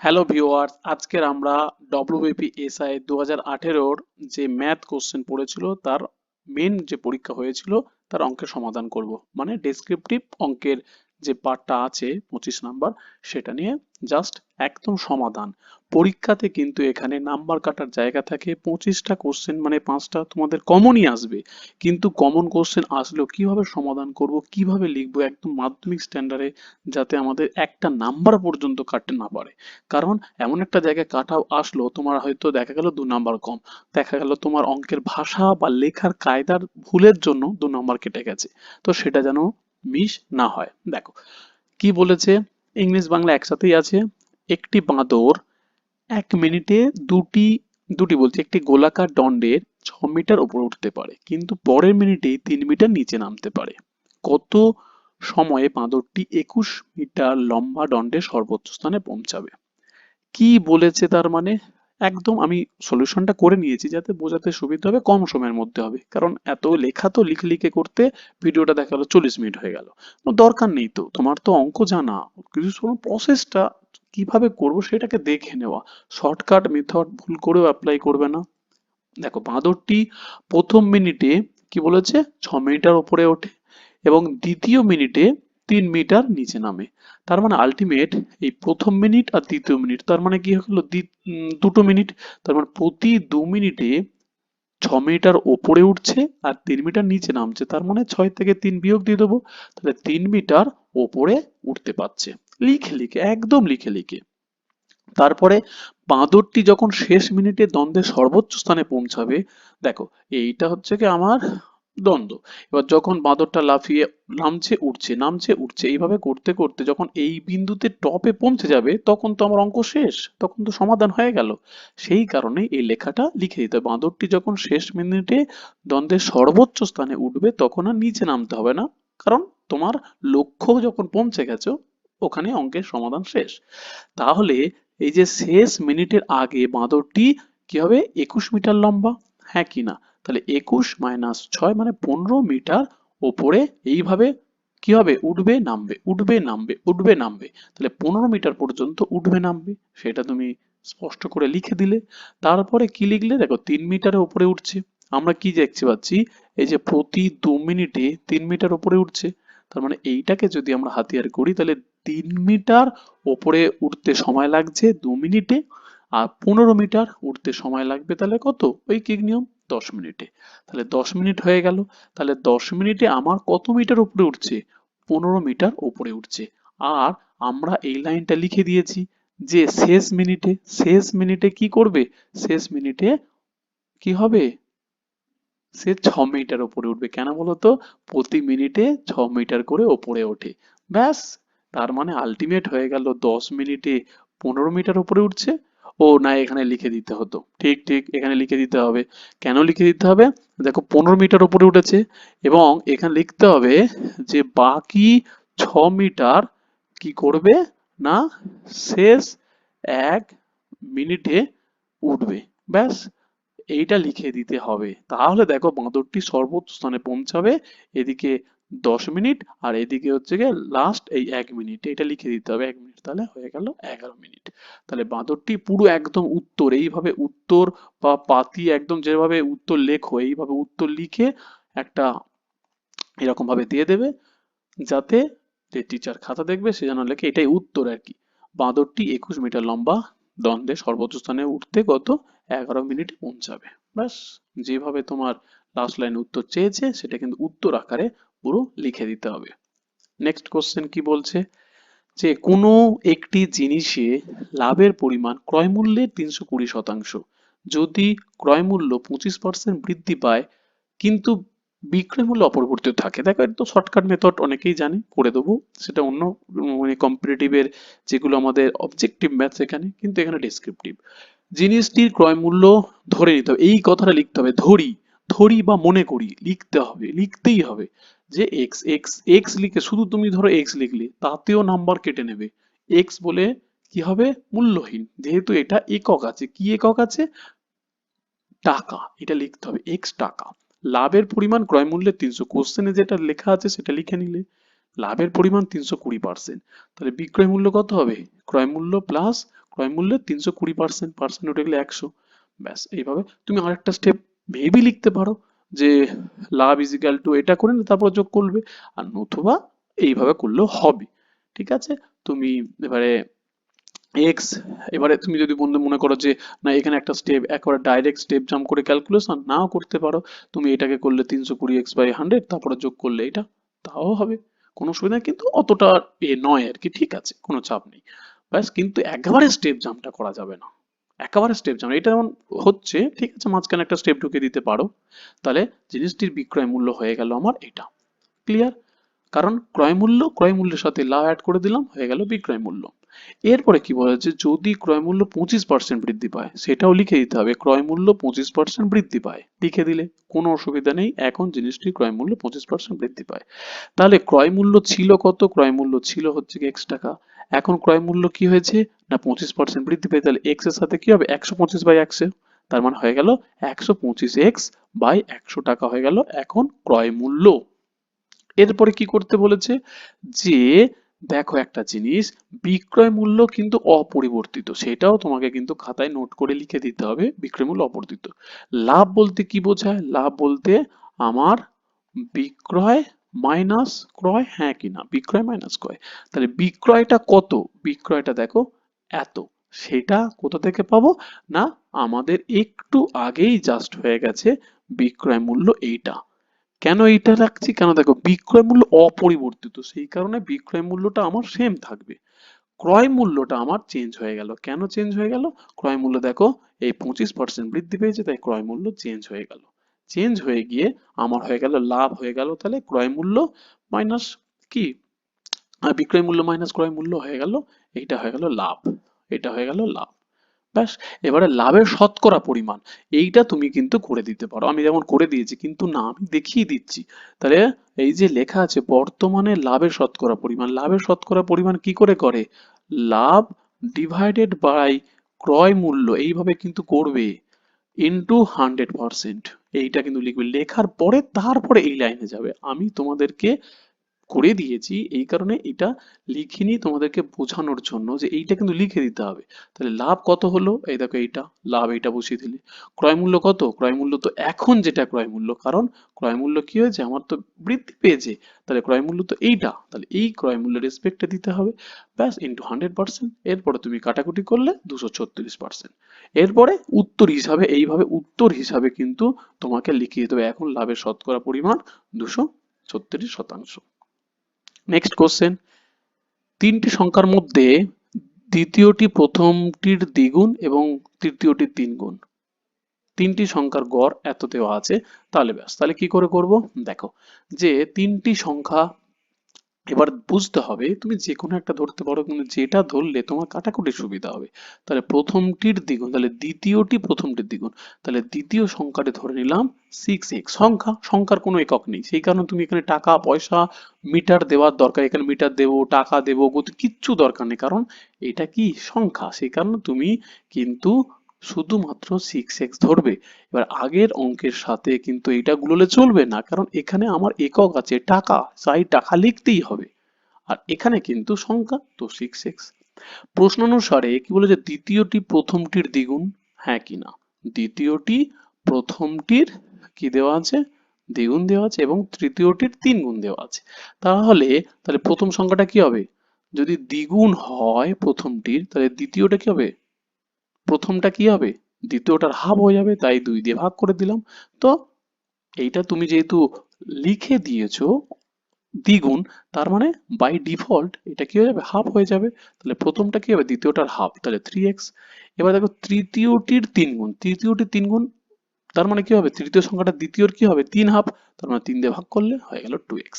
Hello viewers, আজকের আমরা WBPSI 2018-র যে ম্যাথ কোশ্চেন পড়েছিল তার মেন যে পরীক্ষা হয়েছিল তার অঙ্কের সমাধান করব। মানে ডেসক্রিপটিভ অঙ্কের যে পার্টটা আছে 25 নাম্বার, সেটা নিয়ে জাস্ট একদম সমাধান। পরীক্ষাতে কিন্তু এখানে নাম্বার কাটার জায়গা থাকে, 25টা কোশ্চেন মানে 5টা তোমাদের কমনই আসবে। কিন্তু কমন কোশ্চেন আসলেও কিভাবে সমাধান করব, কিভাবে লিখবো একদম মাধ্যমিক স্ট্যান্ডার্ডে, যাতে আমাদের একটা নাম্বার পর্যন্ত কাটতে না পারে। কারণ এমন একটা জায়গায় কাট আউট আসলো, তোমার হয়তো দেখা গেল 2 নাম্বার কম, দেখা গেল তোমার অঙ্কের ভাষা বা লেখার কায়দার ভুলের জন্য 2 নাম্বার কেটে গেছে। তো সেটা যেন মিস না হয়। দেখো কি বলেছে, ইংলিশ বাংলা একসাথেই আছে। একটি বাঁদর 1 মিনিটে দুটি দুটি বলছে একটি গোলাকার দণ্ডের 6 মিটার উপরে উঠতে পারে, কিন্তু পরের মিনিটেই 3 মিটার নিচে নামতে পারে। কত সময়ে বাঁদরটি 21 মিটার লম্বা দণ্ডের সর্বোচ্চ স্থানে পৌঁছাবে? কি বলেছে তার মানে? একদম আমি সলিউশনটা করে নিয়েছি যাতে বোঝাতে সুবিধা হবে, কম সময়ের মধ্যে হবে। কারণ এত লেখা তো লিখে লিখে করতে ভিডিওটা দেখা গেলো 40 মিনিট হয়ে গেল। দরকার নেই, তো তোমার তো অঙ্ক জানা, কিছু প্রসেসটা কিভাবে করব সেটাকে দেখে নেওয়া। শর্টকাট মেথড ভুল করেও অ্যাপ্লাই করবে না। দেখো বাঁদরটি প্রথম মিনিটে কি বলেছে, 6 মিটার উপরে ওঠে এবং দ্বিতীয় মিনিটে 3 মিটার নিচে নামে। তার মানে আলটিমেট এই প্রথম মিনিট আর দ্বিতীয় মিনিট, তার মানে কি হলো, দুটো মিনিট। তার মানে প্রতি 2 মিনিটে 6 মিটার ওপরে উঠছে আর 3 মিটার নিচে নামছে। তার মানে 6 থেকে 3 বিয়োগ দিয়ে দেবো, তাহলে 3 মিটার ওপরে উঠতে পারছে। লিখে লিখে, একদম লিখে লিখে। তারপরে বাঁদরটি যখন শেষ মিনিটে দ্বন্দ্বের সর্বোচ্চ স্থানে পৌঁছাবে, দেখো এইটা হচ্ছে কি আমার দ্বন্দ্ব। এবার যখন বাঁদরটা লাফিয়ে নামছে উঠছে নামছে উঠছে এইভাবে করতে করতে যখন এই বিন্দুতে টপে পৌঁছে যাবে, তখন তো আমার অঙ্ক শেষ, তখন তো সমাধান হয়ে গেল। সেই কারণে এই লেখাটা লিখে দিতে হবে, বাঁদরটি যখন শেষ মিনিটে দ্বন্দ্বের সর্বোচ্চ স্থানে উঠবে তখন আর নিচে নামতে হবে না। কারণ তোমার লক্ষ্য যখন পৌঁছে গেছো, ওখানে অঙ্কের সমাধান শেষ। তাহলে এই যে শেষ মিনিটের আগে বাঁদরটি কি হবে, 21 মিটার লম্বা, হ্যাঁ কি না? তাহলে 21 - 6 মানে 15 মিটার ওপরে এইভাবে কি হবে, উঠবে নামবে উঠবে নামবে উঠবে নামবে। তাহলে 15 মিটার পর্যন্ত উঠবে নামবে, সেটা তুমি স্পষ্ট করে লিখে দিলে। তারপরে কি লিখলে, দেখো 3 মিটারের উপরে উঠছে। আমরা কি দেখতে পাচ্ছি, এই যে প্রতি 2 মিনিটে 3 মিটার উপরে উঠছে। তার মানে এইটাকে যদি আমরা হাতিয়ার করি, তাহলে 3 মিটার ওপরে উঠতে সময় লাগছে 2 মিনিটে, আর 15 মিটার উঠতে সময় লাগবে তাহলে কত, ওই কি নিয়ম, 10 মিনিটে। তাহলে 10 মিনিট হয়ে গেল। তাহলে 10 মিনিটে আমার কত মিটার উপরে উঠছে, 15 মিটার উপরে উঠছে। আর আমরা এই লাইনটা লিখে দিয়েছি যে শেষ মিনিটে কি করবে, শেষ মিনিটে কি হবে, সে 6 মিটার উপরে উঠবে। কেন বলতো, প্রতি মিনিটে 6 মিটার করে ওপরে ওঠে। ব্যাস, তার মানে আলটিমেট হয়ে গেল 10 মিনিটে 15 মিটার উপরে উঠছে। ও না, এখানে লিখে দিতে হতো, ঠিক ঠিক এখানে লিখে দিতে হবে। কেন লিখে দিতে হবে, দেখো 15 মিটার উপরে উঠেছে এবং এখানে লিখতে হবে যে বাকি 6 মিটার কি করবে না, শেষ 1 মিনিটে উঠবে। ব্যাস, এইটা লিখে দিতে হবে। তাহলে দেখো বাঁদরটি সর্বোচ্চ স্থানে পৌঁছাবে, এদিকে 10 মিনিট আর এদিকে হচ্ছে গিয়ে লাস্ট এই 1 মিনিট, এটা লিখে দিতে হবে 1 মিনিট, তাহলে হয়ে গেল 11 মিনিট। তাহলে বাঁদরটি পুরো একদম উত্তর, এইভাবে উত্তর বা পাতি একদম যেভাবে উত্তর লেখো এইভাবে উত্তর লিখে একটা এরকম ভাবে দিয়ে দেবে, যাতে যে টিচার খাতা দেখবে সে যেন লেখে এটাই উত্তর আর কি। বাঁদরটি 21 মিটার লম্বা দ্বন্দ্বে সর্বোচ্চ স্থানে উঠতে কত, 11 মিনিটে পৌঁছাবে। ব্যাস, যেভাবে তোমার লাস্ট লাইন উত্তর চেয়েছে সেটা কিন্তু উত্তর আকারে পুরো লিখে দিতে হবে। নেক্সট কোশ্চেন কি বলছে, যে কোনো একটি জিনিসে লাভের পরিমাণ ক্রয় মূল্যের 320%। যদি ক্রয় মূল্য 25% বৃদ্ধি পায় কিন্তু বিক্রয় মূল্য অপরিবর্তিত থাকে। দেখো এটা তো শর্টকাট মেথড, অনেকেই জানে, করে দেবো। সেটা অন্য মানে কম্পিটিটিভের যেগুলো আমাদের অবজেক্টিভ ম্যাথ, এখানে কিন্তু এখানে ডেসক্রিপটিভ। জিনিসটির ক্রয় মূল্য ধরে নিতে হবে, এই কথাটা লিখতে হবে, ধরি ধরি বা মনে করি, লিখতে হবে, লিখতেই হবে যে এক্স এক্স এক্স লিখে শুধু তুমি ধরো এক্স লিখলে তাতেও নাম্বার কেটে নেবে। এক্স বলে কি হবে, মূল্যহীন, যেহেতু এটা একক আছে, কি একক আছে, টাকা, এটা লিখতে হবে এক্স টাকা। লাভের পরিমাণ ক্রয় মূল্যের 300, কোশ্চেনে যেটা লেখা আছে সেটা লিখে নিলে। লাভের পরিমাণ 320%, তাহলে বিক্রয় মূল্য কত হবে, ক্রয় মূল্য প্লাস ক্রয় মূল্যের 320%, পার্সেন্ট উঠে গেলে 100। ব্যাস, এইভাবে তুমি আরেকটা স্টেপ ভেবে লিখতে পারো যে লাভ ইজ ইকুয়াল টু এটা করে না তারপর যোগ করবে, আর নতুবা এইভাবে করলেও হবে। ঠিক আছে, তুমি এবারে এক্স, এবারে তুমি যদি বন্ধু মনে করো যে না এখানে একটা স্টেপ একবারে ডাইরেক্ট স্টেপ জাম্প করে ক্যালকুলেশন নাও করতে পারো, তুমি এটাকে করলে 320x/100 তারপরে যোগ করলে এটা, তাও হবে, কোনো অসুবিধা নেই, কিন্তু অতটা নয় আর কি। ঠিক আছে, কোনো চাপ নেই। ব্যাস, কিন্তু একেবারে স্টেপ জাম্পটা করা যাবে না, একেবারে স্টেপ জাম্প এটা যেমন হচ্ছে, ঠিক আছে, মাঝখানে একটা স্টেপ ঢুকে দিতে পারো, তাহলে জিনিসটির বিক্রয় মূল্য হয়ে গেল আমার এটা। ক্লিয়ার? কারণ ক্রয় মূল্যের সাথে লাভ অ্যাড করে দিলাম, হয়ে গেল বিক্রয় মূল্য। এরপরে কি বলেছে, যদি ক্রয় মূল্য 25% বৃদ্ধি পায়, সেটাও লিখে দিতে হবে, ক্রয় মূল্য 25% বৃদ্ধি পায়, লিখে দিলে কোনো অসুবিধা নেই। এখন জিনিসটির ক্রয় মূল্য 25% বৃদ্ধি পায়, তাহলে ক্রয় মূল্য ছিল কত, ক্রয় মূল্য ছিল হচ্ছে কি x টাকা, এখন ক্রয় মূল্য কি হয়েছে না 25% বৃদ্ধি পেয়ে, তাহলে x এর সাথে কি হবে 125/100, তার মানে হয়ে গেল 125x/100 টাকা হয়ে গেল এখন ক্রয় মূল্য। এরপরে কি করতে বলেছে, যে দেখো একটা জিনিস, বিক্রয় মূল্য কিন্তু অপরিবর্তিত, সেটাও তোমাকে কিন্তু খাতায় নোট করে লিখে দিতে হবে, বিক্রয় মূল্য অপরিবর্তিত। লাভ বলতে কি বোঝায়, লাভ বলতে আমার বিক্রয় মাইনাস ক্রয়, হ্যাঁ কি না, বিক্রয় মাইনাস ক্রয়, তাহলে বিক্রয়টা কত, বিক্রয়টা দেখো এত, সেটা কোথা থেকে পাবো না, আমাদের একটু আগেই জাস্ট হয়ে গেছে বিক্রয় মূল্য এইটা। কেন এইটা রাখছি, কেন দেখো বিক্রয় মূল্য অপরিবর্তিত, সেই কারণে বিক্রয় মূল্যটা আমার সেম থাকবে, ক্রয় মূল্যটা আমার চেঞ্জ হয়ে গেল। কেন চেঞ্জ হয়ে গেল, ক্রয় মূল্য দেখো এই 25% বৃদ্ধি পেয়েছে, তাই ক্রয় মূল্য চেঞ্জ হয়ে গেল, চেঞ্জ হয়ে গিয়ে আমার হয়ে গেল লাভ হয়ে গেল, তাহলে ক্রয় মূল্য মাইনাস কি, বিক্রয় মূল্য মাইনাস ক্রয় মূল্য হয়ে গেল, এইটা হয়ে গেল লাভ, এটা হয়ে গেল লাভ। ব্যাস, এবারে লাভের শতকরা পরিমাণ, এইটা তুমি কিন্তু করে দিতে পারো, আমি যেমন করে দিয়েছি, কিন্তু না আমি দেখিয়ে দিচ্ছি। তাহলে এই যে লেখা আছে বর্তমানে লাভের শতকরা পরিমাণ, লাভের শতকরা পরিমাণ কি করে করে, লাভ ডিভাইডেড বাই ক্রয় মূল্য, এইভাবে কিন্তু করবে, ইনটু 100%, এইটা কিন্তু লিখবে, লেখার পরে তারপরে এই লাইনে যাবে। আমি তোমাদেরকে করে দিয়েছি এই কারণে এটা লিখিনি, তোমাদেরকে বোঝানোর জন্য যে এইটা কিন্তু লিখে দিতে হবে। তাহলে লাভ কত হলো, এই দেখো এইটা লাভ, এইটা বসিয়ে দিলে। ক্রয় মূল্য কত, ক্রয় মূল্য তো এখন যেটা ক্রয় মূল্য, কারণ ক্রয় মূল্য কি হয়েছে আমার তো বৃদ্ধি পেয়েছে, তাহলে ক্রয় মূল্য তো এইটা, তাহলে এই ক্রয় মূল্যের রেসপেক্টে দিতে হবে, ব্যাস, ইন্টু 100%। এরপরে তুমি কাটাকুটি করলে 236%। এরপরে উত্তর হিসাবে, এইভাবে উত্তর হিসাবে কিন্তু তোমাকে লিখিয়ে দিতে হবে, এখন লাভের শতকরা পরিমাণ 236%। নেক্সট কোশ্চেন, তিনটি সংখ্যার মধ্যে দ্বিতীয়টি প্রথমটির দ্বিগুণ এবং তৃতীয়টির তিনগুণ, তিনটি সংখ্যার গড় এত দেওয়া আছে, তাহলে ব্যাস, তাহলে কি করে করব, দেখো যে তিনটি সংখ্যা, এবার বুঝতে হবে তুমি যে কোনো একটা ধরতে পারো, কিন্তু যেটা ধরলে তোমার কাটাকুটির সুবিধা হবে। তাহলে প্রথমটির দ্বিগুণ, তাহলে দ্বিতীয়টি প্রথমটির দ্বিগুণ, তাহলে দ্বিতীয় সংখ্যাটি ধরে নিলাম 6x, সংখ্যা, সংখ্যার কোনো একক নেই, সেই কারণে তুমি এখানে টাকা পয়সা মিটার দেওয়ার দরকার, এখানে মিটার দেবো টাকা দেবো গতি কিচ্ছু দরকার নেই, কারণ এটা কি সংখ্যা, সেই কারণে তুমি কিন্তু শুধুমাত্র 6x ধরবে। এবার আগের অঙ্কের সাথে কিন্তু এটা গুলোলে চলবে না, কারণ এখানে আমার একক আছে টাকা, তাই টাকা লিখতেই হবে, আর এখানে কিন্তু সংখ্যা, তো 6x। প্রশ্ন অনুসারে কি বলেছে, দ্বিতীয়টি প্রথমটির দ্বিগুণ, হ্যাঁ কি না, দ্বিতীয়টি প্রথমটির কি দেওয়া আছে, দ্বিগুণ দেওয়া আছে, এবং তৃতীয়টির তিনগুণ দেওয়া আছে। তাহলে তাহলে প্রথম সংখ্যাটা কি হবে, যদি দ্বিগুণ হয় প্রথমটির, তাহলে দ্বিতীয়টা কি হবে, প্রথমটা কি হবে, দ্বিতীয়টার হাফ হয়ে যাবে, তাই 2 দিয়ে ভাগ করে দিলাম। তো এইটা তুমি যেহেতু লিখে দিয়েছো দ্বিগুণ, তার মানে বাই ডিফল্ট এটা কি হয়ে যাবে, হাফ হয়ে যাবে, তাহলে প্রথমটা কি হবে, দ্বিতীয়টার হাফ, তাহলে 3x। এবার দেখো তৃতীয়টির তিনগুণ, তৃতীয়টির তিনগুণ, তার মানে কি হবে, তৃতীয় সংখ্যাটা দ্বিতীয়র কি হবে, 3 হাফ, তার মানে 3 দিয়ে ভাগ করলে হয়ে গেল 2x।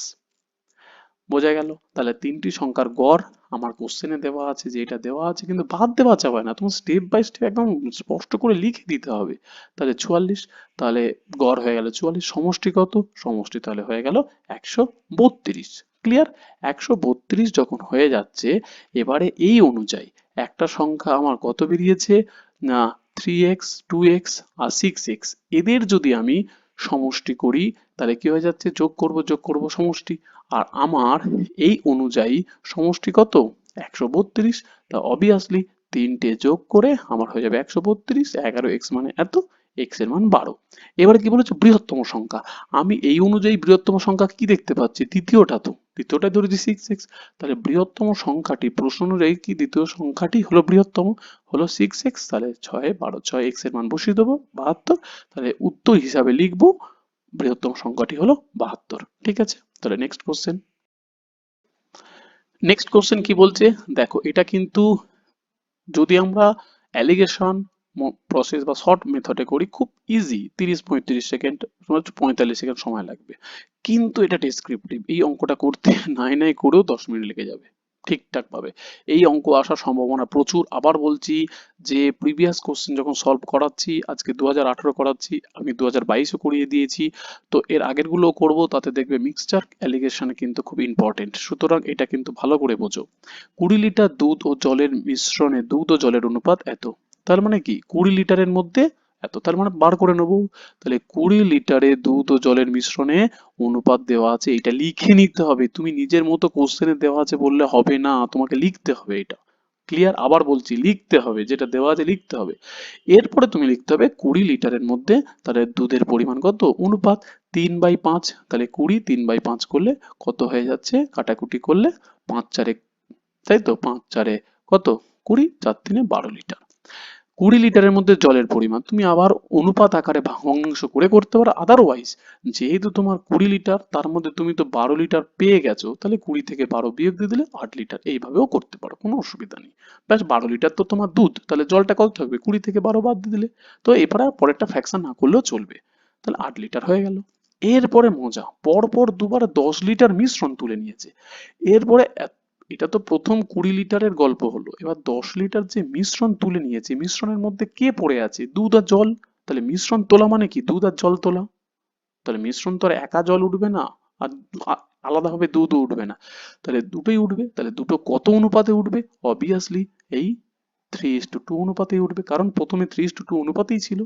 বোঝা গেল, তাহলে তিনটি সংখ্যার গড় আমার কোশ্চেনে দেওয়া আছে, যে এটা দেওয়া আছে, কিন্তু বাদ দেওয়া যাবে না, তোমার স্টেপ বাই স্টেপ একদম স্পষ্ট করে লিখে দিতে হবে। তাহলে 44, তাহলে গড় হয়ে গেল 44, সমষ্টি কত, সমষ্টি তাহলে হয়ে গেল 132। ক্লিয়ার, 132 যখন হয়ে যাচ্ছে, এবারে এই অনুযায়ী একটা সংখ্যা আমার কত বেরিয়েছে না 3x 2x আর 6x, এদের যদি আমি সমষ্টি করি, তাহলে কি হয়ে যাচ্ছে, যোগ করব সমষ্টি, আর আমার এই অনুযায়ী সমষ্টি কত 132, তা অবভিয়াসলি তিনটে যোগ করে আমার হয়ে যাবে 132, 11x মানে এত, x এর মান 12। এবারে কি বলেছে, বৃহত্তম সংখ্যা। আমি এই অনুযায়ী বৃহত্তম সংখ্যা কি দেখতে পাচ্ছি, দ্বিতীয়টা ধরেছি 6x। তাহলে বৃহত্তম সংখ্যাটি, প্রশ্ন অনুযায়ী কি দ্বিতীয় সংখ্যাটি হলো বৃহত্তম, হলো 6x। তাহলে 6 12 6, x এর মান বসিয়ে দেবো 72। তাহলে উত্তর হিসাবে লিখবো বৃহত্তম সংখ্যাটি হলো 72। ঠিক আছে, তাহলে নেক্সট কোশ্চেন কি বলছে দেখো। এটা কিন্তু যদি আমরা অ্যালিগেশন প্রসেস বা শর্ট মেথডে করি, খুব ইজি, 30-35 সেকেন্ড, 45 সেকেন্ড সময় লাগবে। কিন্তু এটা ডেসক্রিপটিভ, এই অঙ্কটা করতে নাই করেও 10 মিনিট লেগে যাবে ঠিকঠাক ভাবে। এই অঙ্ক আসার সম্ভাবনা প্রচুর। আবার বলছি যে প্রিভিয়াস কোশ্চেন যখন সলভ করাচ্ছি, আজকে 2018 করাচ্ছি, আমি 2022ও করিয়ে দিয়েছি, তো এর আগের গুলো করব, তাতে দেখবে মিক্সচার অ্যালিগেশন কিন্তু খুব ইম্পর্টেন্ট। সুতরাং এটা কিন্তু ভালো করে বোঝো। 20 লিটার দুধ ও জলের মিশ্রণে দুধ ও জলের অনুপাত এত। তার মানে কি, 20 লিটারের মধ্যে এত, তার মানে বার করে নেবো। তাহলে 20 লিটারে দুধ ও জলের মিশ্রণে অনুপাত দেওয়া আছে, এটা লিখে নিতে হবে। তুমি নিজের মতো কোশ্চেনে দেওয়া আছে বললে হবে না, তোমাকে লিখতে হবে এটা। ক্লিয়ার? আবার বলছি, লিখতে হবে, যেটা দেওয়া আছে লিখতে হবে। এরপরে তুমি লিখতে হবে 20 লিটারের মধ্যে, তাহলে দুধের পরিমাণ কত, অনুপাত 3/5। তাহলে 20 3/5 করলে কত হয়ে যাচ্ছে, কাটাকুটি করলে 5 4, তাই তো, 5 4 কত, 20, 4 3 12 লিটার। 20 লিটারের মধ্যে জলের পরিমাণ তুমি আবার অনুপাত আকারে ভগ্নাংশ করে করতে পারো। আদারওয়াইজ যেহেতু তোমার 20 লিটার, তার মধ্যে তুমি তো 12 লিটার পেয়ে গেছো, তাহলে 20 থেকে 12 বিয়োগ দিয়ে দিলে 8 লিটার, এইভাবেও করতে পারো, কোনো অসুবিধা নেই। ব্যাস, 12 লিটার তো তোমার দুধ, তাহলে জলটা কত থাকবে, 20 থেকে 12 বাদ দিয়ে দিলে। তো এবারে আর পরেরটা ফ্র্যাকশন না করলেও চলবে। তাহলে 8 লিটার হয়ে গেল। এরপরে মজা, পরপর দুবার 10 লিটার মিশ্রণ তুলে নিয়েছে। এরপরে এটা তো প্রথম 20 লিটারের গল্প হলো, এবার 10 লিটার যে মিশ্রণ তুলে নিয়েছে, মিশ্রণের মধ্যে কে পড়ে আছে, দুধ আর জল। তাহলে মিশ্রণ তোলা মানে কি, দুধ আর জল তোলা। তাহলে মিশ্রণ তো আর একা জল উঠবে না, আর আলাদাভাবে দুধও উঠবে না, তাহলে দুটোই উঠবে। তাহলে দুটো কত অনুপাতে উঠবে, অবভিয়াসলি এই 3:2 অনুপাতেই উঠবে, কারণ প্রথমে 3:2 অনুপাতেই ছিল।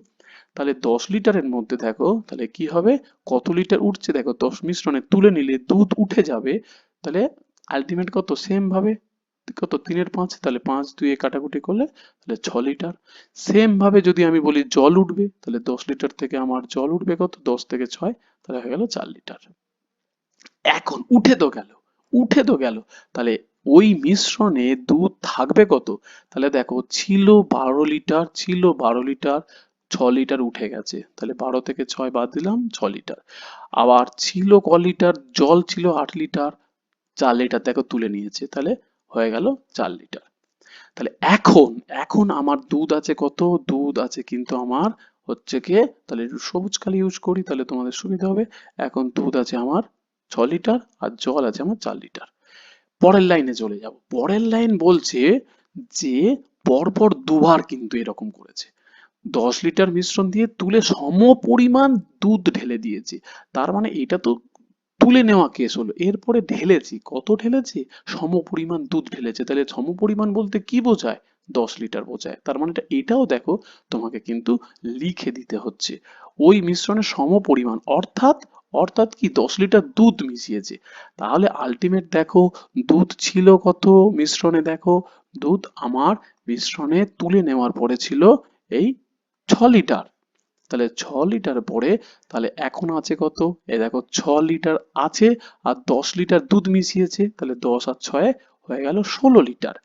তাহলে 10 লিটারের মধ্যে দেখো, তাহলে কি হবে, কত লিটার উঠছে দেখো, 10 মিশ্রণে তুলে নিলে দুধ উঠে যাবে। তাহলে আলটিমেট কত, সেম ভাবে কত, 3/5, তাহলে 5 2 কাটাকুটি করলে তাহলে 6 লিটার। সেম ভাবে যদি আমি বলি জল উঠবে, তাহলে 10 লিটার থেকে আমার জল উঠবে কত, 10 থেকে 6, তাহলে হয়ে গেল 4 লিটার। এখন উঠে তো গেল, তাহলে ওই মিশ্রণে দুধ থাকবে কত, তাহলে দেখো ছিল 12 লিটার, 6 লিটার উঠে গেছে, তাহলে 12 থেকে 6 বাদ দিলাম, 6 লিটার। আবার ছিল ক লিটার, জল ছিল 8 লিটার, 4 লিটার দেখো তুলে নিয়েছে, তাহলে হয়ে গেল 4 লিটার। তাহলে এখন এখন আমার দুধ আছে কত, দুধ আছে কিন্তু আমার হচ্ছে গিয়ে, তাহলে সবুজ কালি ইউজ করি তাহলে তোমাদের সুবিধা হবে। এখন দুধ আছে আমার 6 লিটার আর জল আছে আমার 4 লিটার। পরের লাইনে চলে যাব। পরের লাইন বলছে যে পরপর দুবার কিন্তু এরকম করেছে, 10 লিটার মিশ্রণ দিয়ে তুলে সমপরিমাণ দুধ ঢেলে দিয়েছে। তার মানে এটা তো তুলে নেওয়া কেস হলো, এরপরে ঢেলেছি, কত ঢেলেছি, সমপরিমাণ দুধ ঢেলেছে। তাহলে সমপরিমাণ বলতে কি বোঝায়, 10 লিটার বোঝায়। তার মানে এটাও দেখো তোমাকে কিন্তু লিখে দিতে হচ্ছে, ওই মিশ্রণের সমপরিমাণ, অর্থাৎ অর্থাৎ কি 10 লিটার দুধ মিশিয়েছে। তাহলে আলটিমেট দেখো দুধ ছিল কত মিশ্রণে, দেখো দুধ আমার মিশ্রণে তুলে নেওয়ার পরে ছিল এই 6 লিটার। তাহলে 6 লিটার পরে তাহলে এখন আছে কত, এই দেখো 6 লিটার আছে আর 10 লিটার দুধ মিশিয়েছে, তাহলে 10 আর 6 হয়ে গেল 16 লিটার।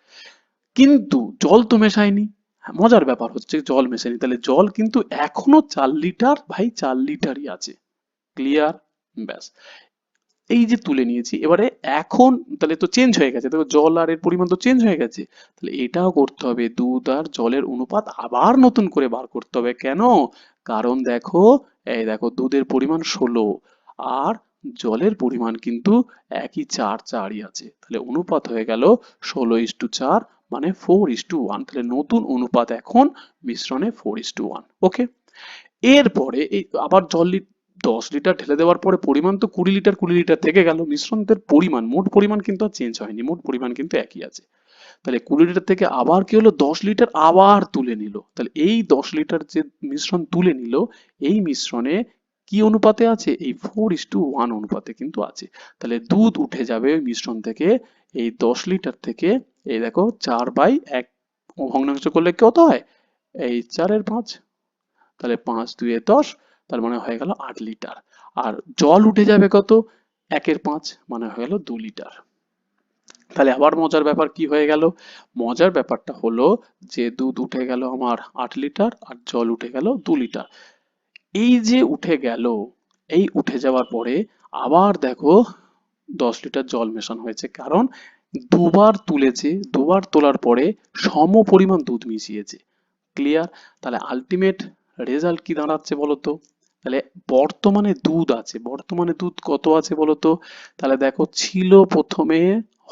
কিন্তু জল তো মেশায়নি। হ্যাঁ, মজার ব্যাপার হচ্ছে জল মেশায়নি, তাহলে জল কিন্তু এখনো 4 লিটার, ভাই 4 লিটারই আছে। ক্লিয়ার? ব্যাস, এই যে তুলে নিয়েছি, এবারে এখন তাহলে তো চেঞ্জ হয়ে গেছে, দেখো জল আর এর পরিমাণ তো চেঞ্জ হয়ে গেছে। তাহলে এটাও করতে হবে, দুধ আর জলের অনুপাত আবার নতুন করে বার করতে হবে। কেন? কারণ দেখো, এই দেখো দুধের পরিমাণ 16 আর জলের পরিমাণ কিন্তু একই 4 4ই আছে, তাহলে অনুপাত হয়ে গেল 16:4, মানে 4:1। তাহলে নতুন অনুপাত এখন মিশ্রণে 4:1। ওকে, এরপরে এই আবার জল 10 লিটার ঢেলে দেওয়ার পরে পরিমাণ তো 20 লিটার, 20 লিটার থেকে গেল, মিশ্রণের পরিমাণ, মোট পরিমাণ কিন্তু আর চেঞ্জ হয়নি, মোট পরিমাণ কিন্তু একই আছে। তাহলে 20 লিটার থেকে আবার কি হলো, 10 লিটার আবার তুলে নিল। তাহলে এই 10 লিটার যে মিশ্রণ তুলে নিল, এই মিশ্রণে কি অনুপাতে আছে, এই 4:1 অনুপাতে কিন্তু আছে। তাহলে দুধ উঠে যাবে ওই মিশ্রণ থেকে, এই 10 লিটার থেকে এই দেখো 4/1 ভগ্নাংশ করলে কত হয়? এই 4/5, তাহলে 5 2 10, তার মানে হয়ে গেল 8 লিটার। আর জল উঠে যাবে কত? 1/5, মানে হয়ে গেল 2 লিটার। তাহলে আবার মজার ব্যাপার কি হয়ে গেল? মজার ব্যাপারটা হলো যে দুধ উঠে গেল আমার 8 লিটার আর জল উঠে গেল 2 লিটার। এই যে উঠে গেল, এই উঠে যাওয়ার পরে আবার দেখো 10 লিটার জল মেশানো হয়েছে, কারণ দুবার তুলেছে, দুবার তোলার পরে সম পরিমাণ দুধ মিশিয়েছে। ক্লিয়ার? তাহলে আলটিমেট রেজাল্ট কি দাঁড়াচ্ছে বলতো? তাহলে বর্তমানে দুধ আছে, বর্তমানে দুধ কত আছে বলতো? তাহলে দেখো ছিল প্রথমে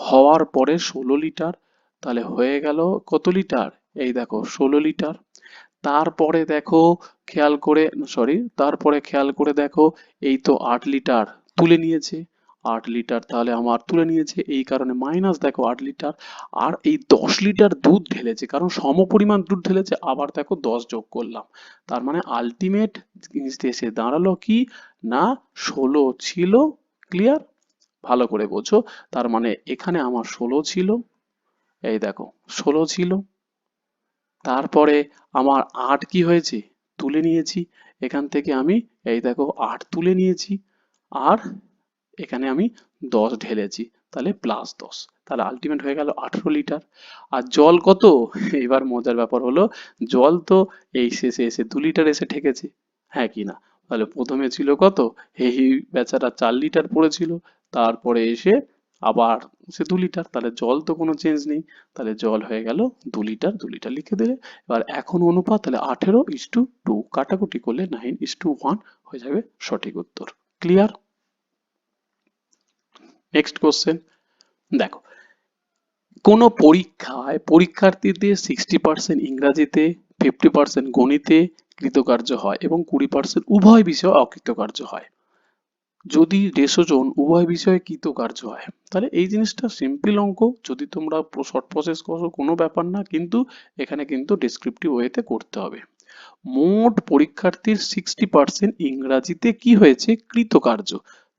হওয়ার পরে 16 লিটার, তাহলে হয়ে গেল কত লিটার? এই দেখো 16 লিটার। তারপরে দেখো খেয়াল করে, সরি, তারপরে খেয়াল করে দেখো এই তো 8 লিটার তুলে নিয়েছে, 8 লিটার তাহলে আমার তুলে নিয়েছে, এই কারণে মাইনাস দেখো 8 লিটার। আর এই 10 লিটার দুধ ঢেলেছে, কারণ সমপরিমাণ দুধ ঢেলেছে, আবার দেখো 10 যোগ করলাম। তার মানে আলটিমেট জিনিসটা এসে দাঁড়ালো কি না, 16 ছিল। ক্লিয়ার? ভালো করে বোঝো। তার মানে এখানে আমার 16 ছিল, এই দেখো 16 ছিল। তারপরে আমার 8 কি হয়েছে? তুলে নিয়েছি। এখান থেকে আমি এই দেখো 8 তুলে নিয়েছি। আর এখানে আমি 10 ঢেলেছি, তাহলে +10। তাহলে আলটিমেট হয়ে গেল 18 লিটার। আর জল কত? এবার মজার ব্যাপার হলো, জল তো এই শেষে এসে 2 লিটার এসে ঠেকেছে, হ্যাঁ কি না? তাহলে প্রথমে ছিল কত? এই বেচারা 4 লিটার পড়েছিল, তারপরে এসে আবার সে 2 লিটার, তাহলে জল তো কোনো চেঞ্জ নেই, তাহলে জল হয়ে গেল 2 লিটার, 2 লিটার লিখে দিলে। এবার এখন অনুপাত, তাহলে 18:2, কাটাকুটি করলে 9:1 হয়ে যাবে সঠিক উত্তর। ক্লিয়ার? নেক্সট কোশ্চেন দেখো, কোনো পরীক্ষায় পরীক্ষার্থীদের 60% ইংরাজিতে, 50% গণিতে কৃতকার্য হয় এবং 20% উভয় বিষয়ে অকৃতকার্য হয়। যদি 150 জন উভয় বিষয়ে কৃতকার্য হয়, তাহলে এই জিনিসটা সিম্পল অঙ্ক, যদি তোমরা শর্ট প্রসেস করো কোনো ব্যাপার না, কিন্তু এখানে কিন্তু ডেসক্রিপটিভ ওয়েতে করতে হবে। মোট পরীক্ষার্থীর 60% ইংরাজিতে কি হয়েছে? কৃতকার্য।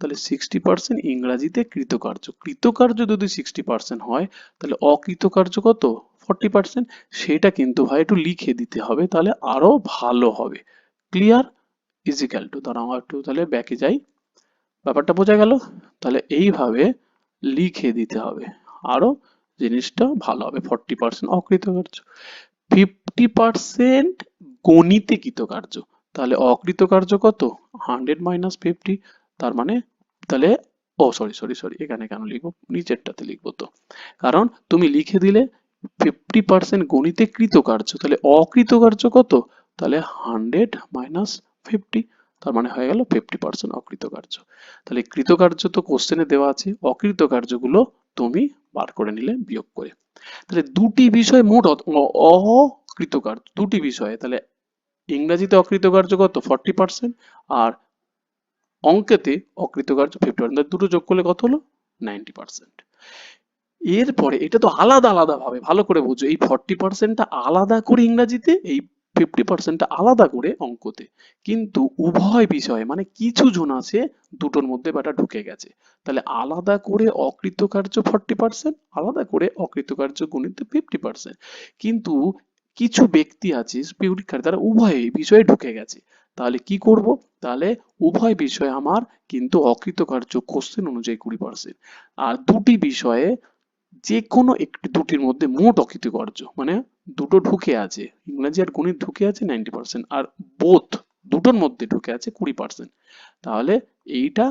তাহলে 60% ইংরাজিতে কৃতকার্য, কৃতকার্য যদি 60% হয়, তাহলে অকৃতকার্য কত? 40%। সেটা কিন্তু ভাই একটু লিখে দিতে হবে, তাহলে আরো ভালো হবে। ক্লিয়ার? ইজিক্যাল টু, দাঁড়াও একটু তাহলে ব্যাকে যাই। ব্যাপারটা বোঝা গেল? তাহলে এইভাবে লিখে দিতে হবে, আরো জিনিসটা ভালো হবে। 40% অকৃতকার্য, 50% গণিতে কৃতকার্য, তাহলে অকৃতকার্য কত? 100 - 50, তার মানে তাহলে, ও সরি সরি সরি, এখানে কেন লিখবো, নিচেরটাতে লিখবো তো, কারণ তুমি লিখে দিলে 50% গণিতে কৃতকার্য, তাহলে অকৃতকার্য কত? তাহলে 100 - 50, তার মানে হয়ে গেল 50% অকৃতকার্য। তাহলে কৃতকার্য তো কোশ্চেনে দেওয়া আছে, অকৃতকার্যগুলো তুমি বার করে নিলে বিয়োগ করে। তাহলে দুটি বিষয় মোট অকৃতকার্য, দুটি বিষয়ে, তাহলে ইংরেজিতে অকৃতকার্য কত? 40%, আর অঙ্কেতে অকৃতকার্য 50%, দুটো যোগ করলে কত হলো? 90%। এরপরে এটা তো আলাদা আলাদা ভাবে ভালো করে বুঝো, এই 40%টা আলাদা করে ইংরাজিতে, এই 50%টা আলাদা করে অঙ্কতে, কিন্তু উভয় বিষয়ে, মানে কিছু জন আছে দুটোর মধ্যে বাটা ঢুকে গেছে, তাহলে আলাদা করে অকৃতকার্য 40%, আলাদা করে অকৃতকার্য গণিত 50%। কিন্তু কিছু ব্যক্তি আছে পরীক্ষার, তারা উভয় বিষয়ে ঢুকে গেছে, তাহলে কি করব? তাহলে উভয় বিষয়ে আমার কিন্তু অকৃতকার্য কোশ্চেন অনুযায়ী 20%, আর দুটি বিষয়ে যে কোনো একটি, দুটির মধ্যে মোট অকৃতকার্য, মানে দুটো ঢুকে আছে, ইংরেজি আর গণিত ঢুকে আছে 90%, আর বোথ দুটোর মধ্যে ঢুকে আছে 20%, তাহলে এইটা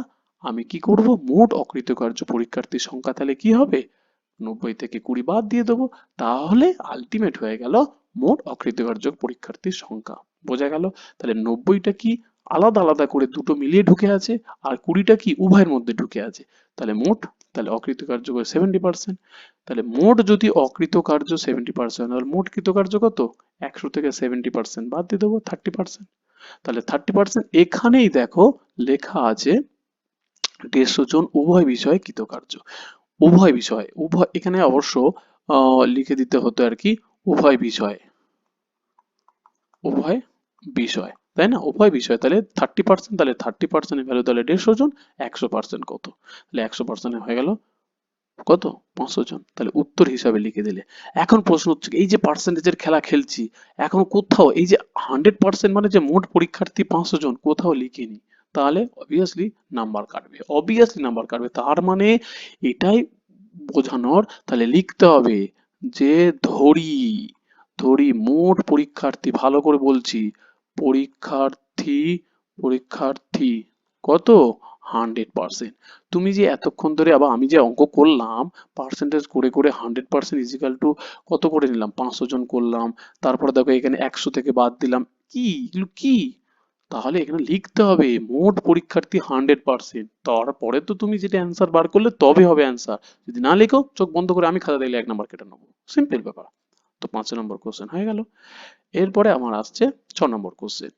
আমি কি করব? মোট অকৃতকার্য পরীক্ষার্থীর সংখ্যা তাহলে কি হবে? 90 থেকে 20 বাদ দিয়ে দেবো, তাহলে আলটিমেট হয়ে গেল মোট অকৃতকার্য পরীক্ষার্থীর সংখ্যা। বোঝা গেল? তাহলে 90টা কি আলাদা আলাদা করে দুটো মিলিয়ে ঢুকে আছে, আর 20টা কি উভয়ের মধ্যে ঢুকে আছে, তাহলে মোট, তাহলে অকৃতকার্য 70%। তাহলে মোট যদি অকৃতকার্য 70%, তাহলে মোট কৃতকার্য কত? 100 থেকে 70% বাদ দিয়ে দেবো 30%। তাহলে 30%, এখানেই দেখো লেখা আছে 150 জন উভয় বিষয়ে কৃতকার্য। উভয় বিষয়, উভয় এখানে অবশ্য লিখে দিতে হতো আর কি, উভয় বিষয়, উভয় বিষয়, তাই না? উভয় বিষয়, তাহলে 30%, তাহলে 30% ভ্যালু তাহলে 150 জন, 100% কত? তাহলে 100% হয়ে গেল কত? 500 জন। তাহলে উত্তর হিসাবে লিখে দিলে। এখন প্রশ্ন হচ্ছে এই যে পার্সেন্টেজের খেলা খেলছি, এখন কোথাও এই যে 100% মানে যে মোট পরীক্ষার্থী 500 জন কোথাও লিখিনি, তাহলে অবভিয়াসলি নাম্বার কাটবে, অবভিয়াসলি নাম্বার কাটবে। তার মানে এটাই বোঝানোর, তাহলে লিখতে হবে যে ধরি, ধরি মোট পরীক্ষার্থী, ভালো করে বলছি, পরীক্ষার্থী, পরীক্ষার্থী কত? 100%। তুমি যে এতক্ষণ ধরে আবার আমি যে অঙ্ক করলাম পার্সেন্টেজ করে করে 100% ইজিক্যাল টু কত করে নিলাম, 500 জন করলাম, তারপরে দেখো এখানে 100 থেকে বাদ দিলাম, কি এগুলো কি? তাহলে এখানে লিখতে হবে মোট পরীক্ষার্থী 100%, তারপরে তো তুমি যেটা অ্যান্সার বার করলে তবে হবে অ্যান্সার। যদি না লেখো চোখ বন্ধ করে আমি খাতা দেখলে 1 নাম্বার কেটে নেবো, সিম্পল ব্যাপার। তো 5 নম্বর কোশ্চেন হয়ে গেল। এরপরে আমার আসছে 6 নম্বর কোশ্চেন।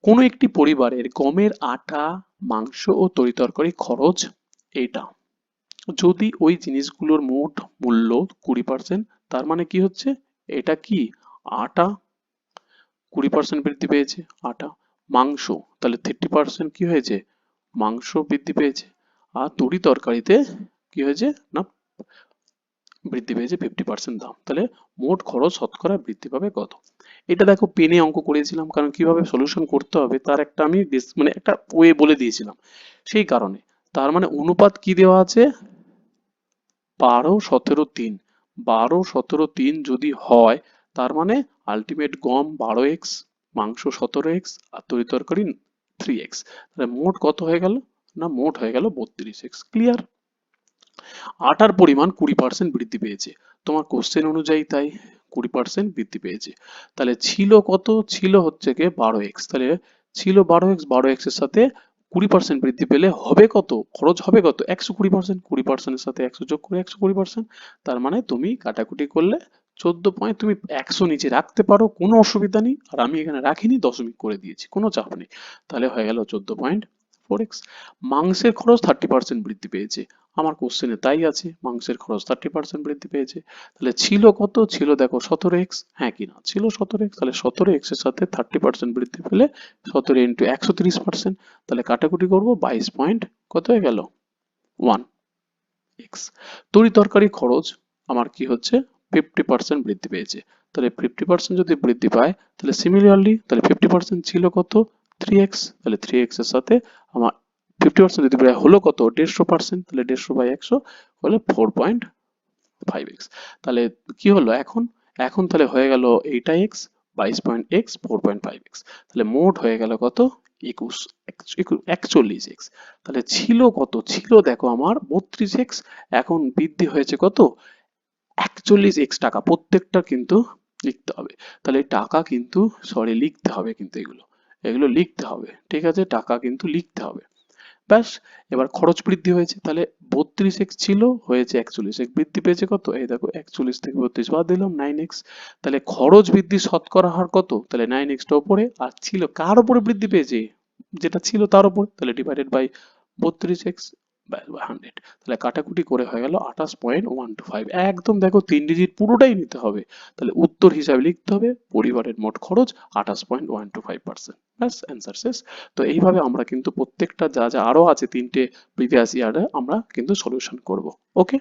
কোনো একটি পরিবারের গমের আটা, মাংস ও তরিতরকারি খরচ এইটা, যদি ওই জিনিসগুলোর মোট মূল্য 20%, তার মানে কি হচ্ছে, এটা কি আটা 20% বৃদ্ধি পেয়েছে, আটা। মাংস তাহলে 30% কি হয়েছে, মাংস বৃদ্ধি পেয়েছে। আর তরি তরকারিতে কি হয়েছে না, বৃদ্ধি পেয়েছে 50% দাম। তাহলে মোট খরচ শতকরা বৃদ্ধি পাবে কত? এটা দেখো পেনে অঙ্ক করেছিলাম, কারণ কিভাবে সলিউশন করতে হবে তার একটা আমি মানে একটা ওয়ে বলে দিয়েছিলাম, সেই কারণে। তার মানে অনুপাত কি দেওয়া আছে, 12, 17, 3। 12, 17, 3 যদি হয়, তার মানে আলটিমেট গম 12x, মাংস 17x, আর তরি তরকারি 3x। তাহলে মোট কত হয়ে গেল, না মোট হয়ে গেল 32x। ক্লিয়ার? আটার পরিমাণ 20% বৃদ্ধি পেয়েছে, তোমার কোশ্চেন অনুযায়ী তাই 20% বৃদ্ধি পেয়েছে। তাহলে ছিল কত, ছিল হচ্ছে গিয়ে 12x, তাহলে ছিল 12x, 12x এর সাথে 20% বৃদ্ধি পেলে হবে কত, খরচ হবে কত, 120%। 20% এর সাথে 100 যোগ করে 120%। তার মানে তুমি কাটাকুটি করলে 14 পয়েন্ট, তুমি 100 নিচে রাখতে পারো, কোনো অসুবিধা নেই। আর আমি এখানে রাখিনি, দশমিক করে দিয়েছি, কোনো চাপ নেই। তাহলে হয়ে গেল 14.4x। মাংসের খরচ 30% বৃদ্ধি পেয়েছে, আমার কোশ্চেনে তাই আছে, মাংসের খরচ 30% বৃদ্ধি পেয়েছে। তাহলে ছিল কত, ছিল দেখো 17x, হ্যাঁ কি না, ছিল 17x। তাহলে 17x এর সাথে 30% বৃদ্ধি পেলে 17 ইন্টু 130%। তাহলে কাটাকুটি করবো 22 পয়েন্ট কত হয়ে গেল, 1x। তরি তরকারি খরচ আমার কি হচ্ছে, 50% বৃদ্ধি পেয়েছে। তাহলে 50% যদি বৃদ্ধি পায়, তাহলে সিমিলারলি তাহলে 50% ছিল কত, 3x। তাহলে 3x এর সাথে আমার 50% যদি বেড়ে হলো কত, 150%। তাহলে 150/100 হলে 4.5x। তাহলে কি হলো এখন, এখন তাহলে হয়ে গেল এইটা x, 22.x, 4.5x। তাহলে মোট হয়ে গেল কত, 41x। তাহলে ছিল কত, ছিল দেখো আমার 32x, এখন বৃদ্ধি হয়েছে কত, 41x টাকা। প্রত্যেকটা কিন্তু লিখতে হবে। তাহলে এই টাকা কিন্তু, সরি লিখতে হবে কিন্তু, এগুলো এগুলো লিখতে হবে, ঠিক আছে, টাকা কিন্তু লিখতে হবে। ব্যাস। এবার খরচ বৃদ্ধি হয়েছে, তাহলে 32x ছিল, হয়েছে 41x, বৃদ্ধি পেয়েছে কত, এই দেখো 41 থেকে 32 বাদ দিলাম 9x। তাহলে খরচ বৃদ্ধি শতকরা হার কত, তাহলে 9x টা উপরে, আর ছিল কার উপরে বৃদ্ধি পেয়েছে, যেটা ছিল তার উপর, তাহলে ডিভাইডেড বাই 32x বাই 100। তাহলে কাটাকুটি করে হয়ে গেল 28.125। একদম দেখো 3 ডিজিট পুরোটাই নিতে হবে। তাহলে উত্তর হিসাবে লিখতে হবে পরিবারের মোট খরচ 28.125%। ব্যাস, অ্যান্সার শেষ। তো এইভাবে আমরা কিন্তু প্রত্যেকটা যা যা আরো আছে 3টে প্রিভিয়াস ইয়ারে আমরা কিন্তু সলিউশন করব। ওকে।